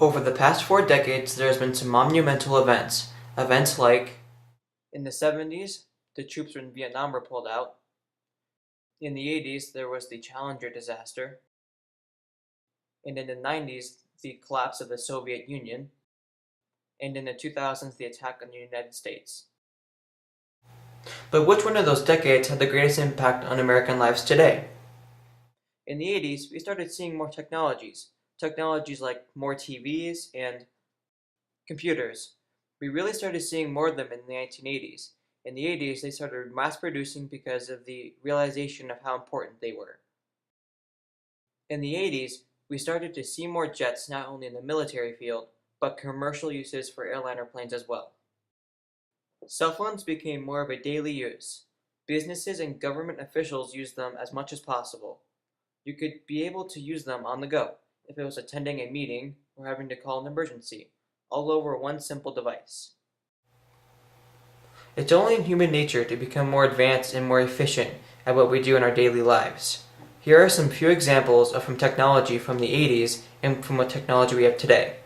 Over the past 4 decades, there has been some monumental events. Events like, in the 70s, the troops in Vietnam were pulled out. In the 80s, there was the Challenger disaster. And in the 90s, the collapse of the Soviet Union. And in the 2000s, the attack on the United States. But which one of those decades had the greatest impact on American lives today? In the 80s, we started seeing more technologies. Technologies like more TVs and computers. We really started seeing more of them in the 1980s. In the 80s, they started mass producing because of the realization of how important they were. In the 80s, we started to see more jets not only in the military field, but commercial uses for airliner planes as well. Cell phones became more of a daily use. Businesses and government officials used them as much as possible. You could be able to use them on the go, if it was attending a meeting or having to call an emergency, all over one simple device. It's only in human nature to become more advanced and more efficient at what we do in our daily lives. Here are some few examples from technology from the 80s and from what technology we have today.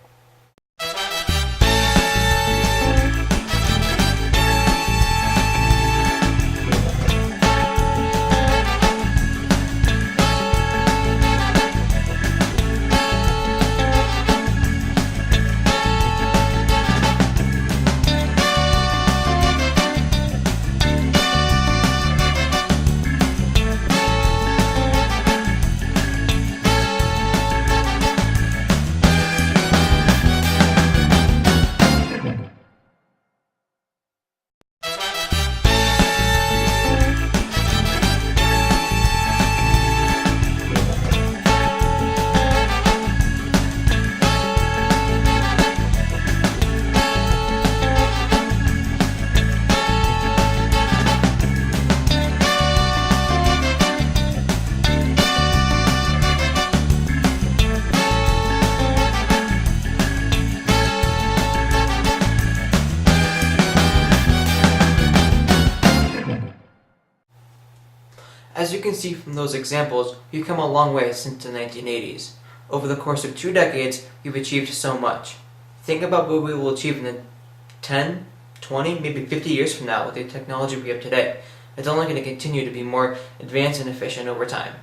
As you can see from those examples, we've come a long way since the 1980s. Over the course of 2 decades, we've achieved so much. Think about what we will achieve in the 10, 20, maybe 50 years from now with the technology we have today. It's only going to continue to be more advanced and efficient over time.